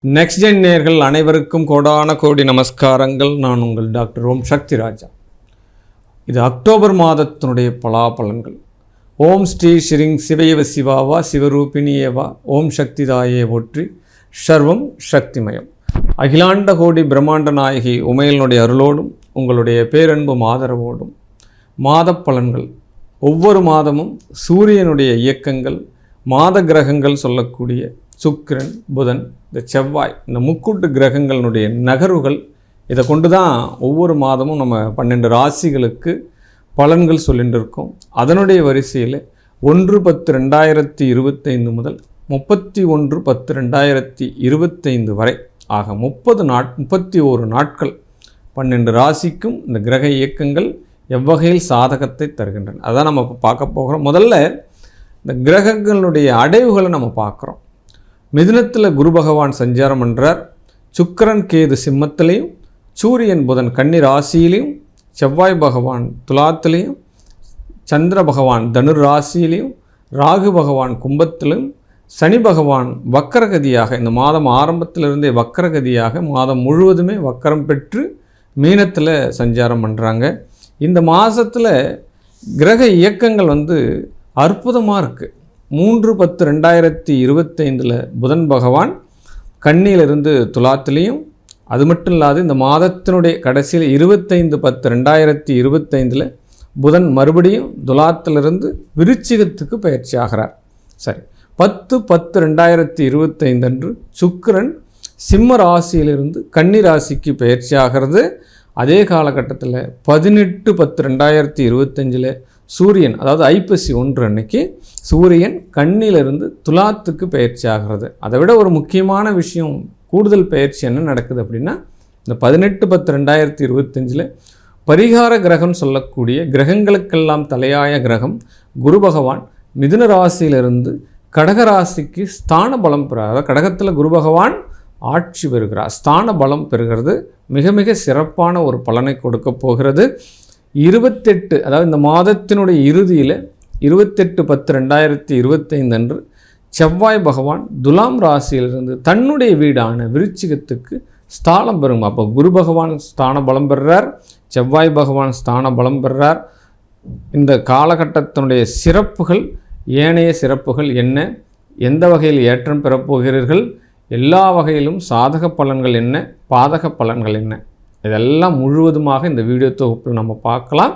Next gen நேயர்கள் அனைவருக்கும் கோடான கோடி நமஸ்காரங்கள். நான் உங்கள் டாக்டர் ஓம் சக்தி ராஜா. இது அக்டோபர் மாதத்தினுடைய பலாபலன்கள். ஓம் ஸ்ரீ ஸ்ரீங் சிவயவ சிவாவா சிவரூபிணியேவா ஓம் சக்தி தாயே போற்றி சர்வம் சக்திமயம். அகிலாண்ட கோடி பிரம்மாண்ட நாயகி உமையனுடைய அருளோடும் உங்களுடைய பேரன்பு ஆதரவோடும் மாத பலன்கள் ஒவ்வொரு மாதமும் சூரியனுடைய இயக்கங்கள், மாத கிரகங்கள் சொல்லக்கூடிய சுக்கிரன், புதன், இந்த செவ்வாய், இந்த முக்கூட்டு கிரகங்களுடைய நகர்வுகள், இதை கொண்டு தான் ஒவ்வொரு மாதமும் நம்ம 12 ராசிகளுக்கு பலன்கள் சொல்லிட்டு இருக்கோம். அதனுடைய வரிசையில் 1/10/2025 முதல் 31/10/2025 வரை ஆக 31 நாட்கள் 12 ராசிக்கும் இந்த கிரக இயக்கங்கள் எவ்வகையில் சாதகத்தை தருகின்றன அதான் நம்ம இப்போ பார்க்க போகிறோம். முதல்ல இந்த கிரகங்களுடைய அடைவுகளை நம்ம பார்க்குறோம். மிதுனத்தில் குரு பகவான் சஞ்சாரம் பண்ணுறார். சுக்கிரன் கேது சிம்மத்திலையும், சூரியன் புதன் கன்னி ராசியிலையும், செவ்வாய் பகவான் துலாத்திலையும், சந்திர பகவான் தனுர் ராசியிலையும், ராகு பகவான் கும்பத்திலும், சனி பகவான் வக்கரகதியாக இந்த மாதம் ஆரம்பத்திலிருந்தே வக்கரகதியாக மாதம் முழுவதுமே வக்கரம் பெற்று மீனத்தில் சஞ்சாரம் பண்ணுறாங்க. இந்த மாதத்தில் கிரக இயக்கங்கள் அற்புதமாக இருக்குது. 3/10/2025 புதன் பகவான் கன்னியிலிருந்து துலாத்திலையும், அது மட்டும் இல்லாது இந்த மாதத்தினுடைய கடைசியில் 25/10/2025 புதன் மறுபடியும் துலாத்திலிருந்து விருச்சிகத்துக்கு பயிற்சி ஆகிறார். சரி, 10/10/2025 அன்று சுக்கிரன் சிம்ம ராசியிலிருந்து கன்னி ராசிக்கு பயிற்சி ஆகிறது. அதே காலகட்டத்தில் 18/10/2025 சூரியன், அதாவது ஐப்பசி 1 அன்னைக்கு சூரியன் கன்னியிலிருந்து துலாத்துக்கு பயிற்சி ஆகிறது. அதை விட ஒரு முக்கியமான விஷயம், கூடுதல் பயிற்சி என்ன நடக்குது அப்படின்னா, இந்த 18/10/2025 பரிகார கிரகம் சொல்லக்கூடிய கிரகங்களுக்கெல்லாம் தலையாய கிரகம் குரு பகவான் மிதுன ராசியிலிருந்து கடக ராசிக்கு ஸ்தான பலம் பெறார். கடகத்தில் குரு பகவான் ஆட்சி பெறுகிறார், ஸ்தான பலம் பெறுகிறது. மிக மிக சிறப்பான ஒரு பலனை கொடுக்க போகிறது. 28, அதாவது இந்த மாதத்தினுடைய இறுதியில் 28/10/2025 அன்று செவ்வாய் பகவான் துலாம் ராசியிலிருந்து தன்னுடைய வீடான விருச்சிகத்துக்கு ஸ்தானம் பெறும். அப்போ குரு பகவான் ஸ்தான பலம் பெறுறார், செவ்வாய் பகவான் ஸ்தான பலம் பெறுறார். இந்த காலகட்டத்தினுடைய சிறப்புகள், ஏனைய சிறப்புகள் என்ன, எந்த வகையில் ஏற்றம் பெறப்போகிறீர்கள், எல்லா வகையிலும் சாதக பலன்கள் என்ன, பாதக பலன்கள் என்ன, இதெல்லாம் முழுவதுமாக இந்த வீடியோ தொகுப்பில் நம்ம பார்க்கலாம்.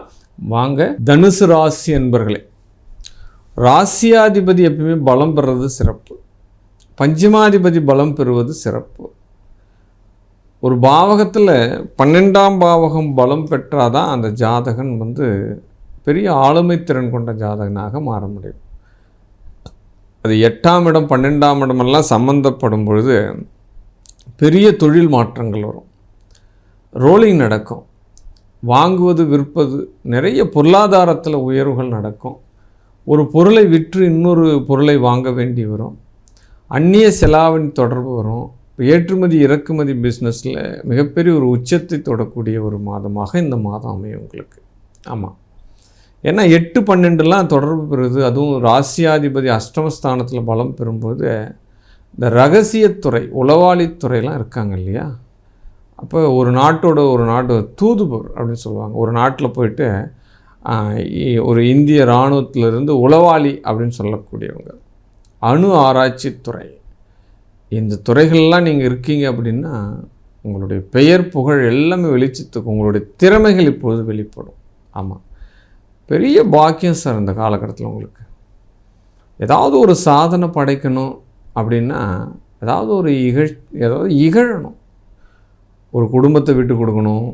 வாங்க. தனுசு ராசி என்பர்களே, ராசியாதிபதி எப்பவுமே பலம் பெறுவது சிறப்பு, பஞ்சமாதிபதி பலம் பெறுவது சிறப்பு. ஒரு பாவகத்தில் 12ஆம் பாவகம் பலம் பெற்றாதான் அந்த ஜாதகன் பெரிய ஆளுமை திறன் கொண்ட ஜாதகனாக மாற முடியும். அது 8ஆம் இடம் 12ஆம் இடமெல்லாம் சம்பந்தப்படும் பொழுது பெரிய தொழில் மாற்றங்கள் வரும், ரோலிங் நடக்கும், வாங்குவது விற்பது, நிறைய பொருளாதாரத்தில் உயர்வுகள் நடக்கும். ஒரு பொருளை விற்று இன்னொரு பொருளை வாங்க வேண்டி வரும், அந்நிய செலாவணி தொடர்பு வரும். ஏற்றுமதி இறக்குமதி பிஸ்னஸில் மிகப்பெரிய ஒரு உச்சத்தை தொடக்கூடிய ஒரு மாதமாக இந்த மாதம் அமையும் உங்களுக்கு. ஆமாம், ஏன்னா 8-12 தொடர்பு பெறுது. அதுவும் ராசியாதிபதி அஷ்டமஸ்தானத்தில் பலம் பெறும்போது இந்த ரகசியத்துறை, உளவாளித்துறையெல்லாம் இருக்காங்க இல்லையா, அப்போ ஒரு நாட்டோட ஒரு நாடு தூதுவர் அப்படின்னு சொல்லுவாங்க. ஒரு நாட்டில் போயிட்டு ஒரு இந்திய இராணுவத்திலிருந்து உளவாளி அப்படின்னு சொல்லக்கூடியவங்க, அணு ஆராய்ச்சி துறை, இந்த துறைகள்லாம் நீங்கள் இருக்கீங்க அப்படின்னா உங்களுடைய பெயர் புகழ் எல்லாமே வெளிச்சத்துக்கும், உங்களுடைய திறமைகள் இப்பொழுது வெளிப்படும். ஆமாம், பெரிய பாக்கியம் சார் இந்த காலகட்டத்தில். உங்களுக்கு ஏதாவது ஒரு சாதனை படைக்கணும் அப்படின்னா, ஏதாவது இகழணும், ஒரு குடும்பத்தை விட்டு கொடுக்கணும்,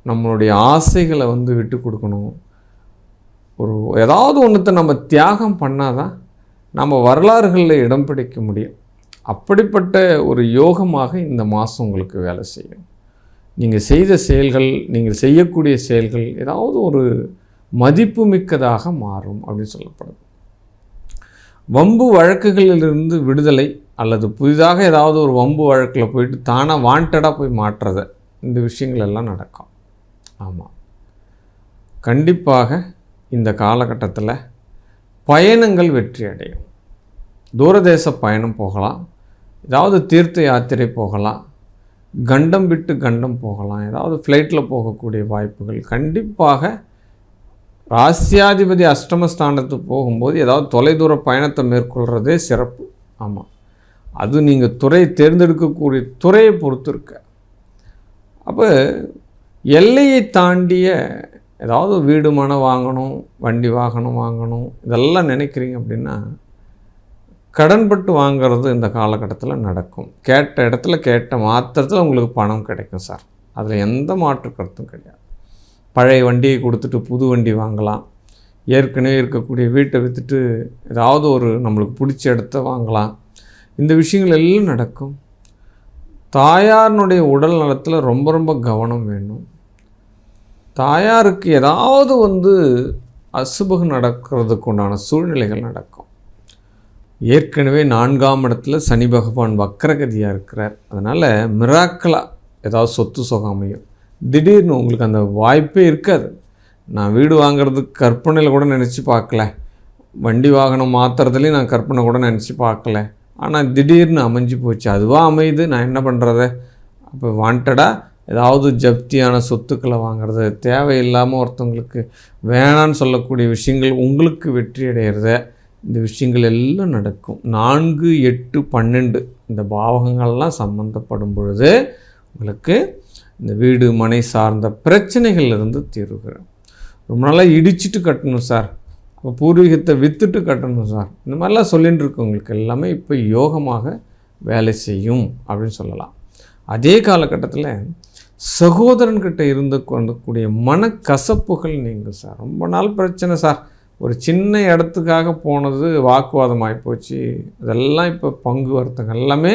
நம்மளுடைய ஆசைகளை விட்டு கொடுக்கணும், ஏதாவது ஒன்றத்தை நம்ம தியாகம் பண்ணாதான் நம்ம வரலாறுகளில் இடம் பிடிக்க முடியும். அப்படிப்பட்ட ஒரு யோகமாக இந்த மாதம் உங்களுக்கு வேலை செய்யும். நீங்கள் செய்த செயல்கள், நீங்கள் செய்யக்கூடிய செயல்கள் ஏதாவது ஒரு மதிப்பு மிக்கதாக மாறும் அப்படின்னு சொல்லப்படுது. வம்பு வழக்குகளிலிருந்து விடுதலை, அல்லது புதிதாக ஏதாவது ஒரு வம்பு வழக்கில் போயிட்டு தானாக வாண்டடாக போய் மாற்றுறத, இந்த விஷயங்கள் எல்லாம் நடக்கும். ஆமாம், கண்டிப்பாக இந்த காலகட்டத்தில் பயணங்கள் வெற்றி அடையும். தூரதேச பயணம் போகலாம், ஏதாவது தீர்த்த யாத்திரை போகலாம், கண்டம் விட்டு கண்டம் போகலாம், ஏதாவது ஃப்ளைட்டில் போகக்கூடிய வாய்ப்புகள் கண்டிப்பாக. ராசியாதிபதி அஷ்டமஸ்தானத்துக்கு போகும்போது ஏதாவது தொலைதூர பயணத்தை மேற்கொள்கிறதே சிறப்பு. ஆமாம், அது நீங்கள் துறை தேர்ந்தெடுக்கக்கூடிய துறையை பொறுத்து இருக்க. அப்போ எல்லையை தாண்டிய ஏதாவது வீடு மனை வாங்கணும், வண்டி வாகனம் வாங்கணும், இதெல்லாம் நினைக்கிறீங்க அப்படின்னா கடன்பட்டு வாங்கிறது இந்த காலகட்டத்தில் நடக்கும். கேட்ட இடத்துல கேட்ட மாத்திரத்தில் உங்களுக்கு பணம் கிடைக்கும் சார், அதில் எந்த மாற்று கருத்தும் கிடையாது. பழைய வண்டியை கொடுத்துட்டு புது வண்டி வாங்கலாம், ஏற்கனவே இருக்கக்கூடிய வீட்டை விற்றுட்டு ஏதாவது ஒரு நம்மளுக்கு பிடிச்ச இடத்த வாங்கலாம். இந்த விஷயங்கள் எல்லாம் நடக்கும். தாயாரினுடைய உடல் நலத்தில் ரொம்ப ரொம்ப கவனம் வேணும். தாயாருக்கு ஏதாவது அசுபகம் நடக்கிறதுக்கு உண்டான சூழ்நிலைகள் நடக்கும். ஏற்கனவே 4ஆம் இடத்துல சனி பகவான் வக்ரகதியாக இருக்கிறார். அதனால் மிராக்கலாக ஏதாவது சொத்து சுகம் அமையும். திடீர்னு உங்களுக்கு அந்த வாய்ப்பே இருக்காது. நான் வீடு வாங்கிறதுக்கு கற்பனையில் கூட நினச்சி பார்க்கல, வண்டி வாகனம் மாற்றுறதுலேயும் நான் கற்பனை கூட நினச்சி பார்க்கல, ஆனால் திடீர்னு அமைஞ்சு போச்சு. அதுவாக அமையுது, நான் என்ன பண்ணுறது? அப்போ வாண்டடாக ஏதாவது ஜப்தியான சொத்துக்களை வாங்கிறது, தேவையில்லாமல் ஒருத்தவங்களுக்கு வேணான்னு சொல்லக்கூடிய விஷயங்கள் உங்களுக்கு வெற்றி அடைகிறத, இந்த விஷயங்கள் எல்லாம் நடக்கும். 4, 8, 12 இந்த பாவகங்கள்லாம் சம்மந்தப்படும் பொழுது உங்களுக்கு இந்த வீடு மனை சார்ந்த பிரச்சனைகள்லேருந்து தீர்வுகிறோம். ரொம்ப நாளாக இடிச்சிட்டு கட்டணும் சார், அப்போ பூர்வீகத்தை விற்றுட்டு கட்டணும் சார், இந்த மாதிரிலாம் சொல்லிகிட்டு இருக்கவங்களுக்கு எல்லாமே இப்போ யோகமாக வேலை செய்யும் அப்படின்னு சொல்லலாம். அதே காலகட்டத்தில் சகோதரன்கிட்ட இருந்து கொண்டக்கூடிய மனக்கசப்புகள் நீங்கள் சார், ரொம்ப நாள் பிரச்சனை சார், ஒரு சின்ன இடத்துக்காக போனது வாக்குவாதம் ஆகிப்போச்சு, அதெல்லாம் இப்போ பங்கு வர்த்தகம் எல்லாமே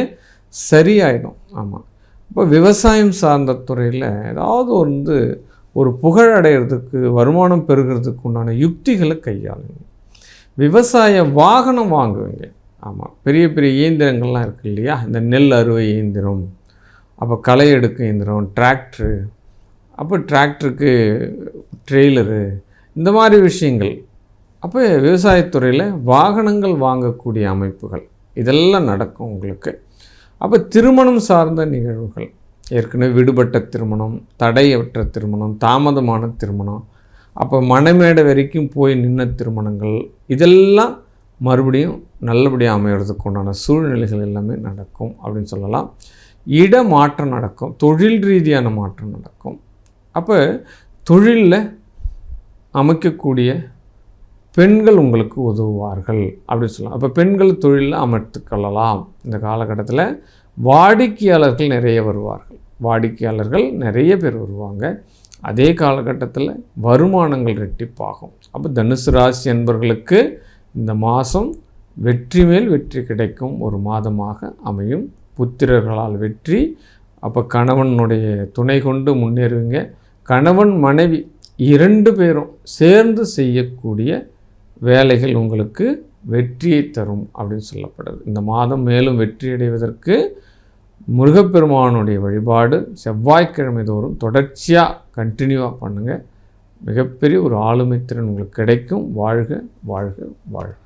சரியாயிடும். ஆமாம், இப்போ விவசாயம் சார்ந்த துறையில் ஏதாவது ஒரு புகழ் அடைகிறதுக்கு, வருமானம் பெறுகிறதுக்கு உண்டான யுக்திகளை கையாளுங்க. விவசாய வாகனம் வாங்குவீங்க. ஆமாம், பெரிய பெரிய இயந்திரங்கள்லாம் இருக்குது இல்லையா, இந்த நெல் அறுவை இயந்திரம், அப்போ களை எடுக்க இயந்திரம், டிராக்டரு, அப்போ டிராக்டருக்கு ட்ரெய்லரு, இந்த மாதிரி விஷயங்கள். அப்போ விவசாயத்துறையில் வாகனங்கள் வாங்கக்கூடிய அமைப்புகள் இதெல்லாம் நடக்கும் உங்களுக்கு. அப்போ திருமணம் சார்ந்த நிகழ்வுகள், ஏற்கனவே விடுபட்ட திருமணம், தடையற்ற திருமணம், தாமதமான திருமணம், அப்போ மணமேடை வரைக்கும் போய் நின்ன திருமணங்கள், இதெல்லாம் மறுபடியும் நல்லபடியாக அமைகிறதுக்கு உண்டான சூழ்நிலைகள் எல்லாமே நடக்கும் அப்படின்னு சொல்லலாம். இட மாற்றம் நடக்கும், தொழில் ரீதியான மாற்றம் நடக்கும். அப்போ தொழிலில் அமைக்கக்கூடிய பெண்கள் உங்களுக்கு உதவுவார்கள் அப்படின்னு சொல்லலாம். அப்போ பெண்கள் தொழிலில் அமர்த்துக்கொள்ளலாம். இந்த காலகட்டத்தில் வாடிக்கையாளர்கள் நிறைய வருவார்கள், வாடிக்கையாளர்கள் நிறைய பேர் வருவாங்க. அதே காலகட்டத்தில் வருமானங்கள் ரெட்டிப்பாகும். அப்போ தனுசு ராசி என்பவர்களுக்கு இந்த மாதம் வெற்றி மேல் வெற்றி கிடைக்கும் ஒரு மாதமாக அமையும். புத்திரர்களால் வெற்றி. அப்போ கணவனுடைய துணை கொண்டு முன்னேறுவீங்க. கணவன் மனைவி 2 பேரும் சேர்ந்து செய்யக்கூடிய வேலைகள் உங்களுக்கு வெற்றியை தரும் அப்படின்னு சொல்லப்படுது. இந்த மாதம் மேலும் வெற்றி அடைவதற்கு முருகப்பெருமானுடைய வழிபாடு செவ்வாய்க்கிழமை தோறும் தொடர்ச்சியாக கண்டினியூவாக பண்ணுங்கள். மிகப்பெரிய ஒரு ஆளுமை திறன் உங்களுக்கு கிடைக்கும். வாழ்க வாழ்க வாழ்க.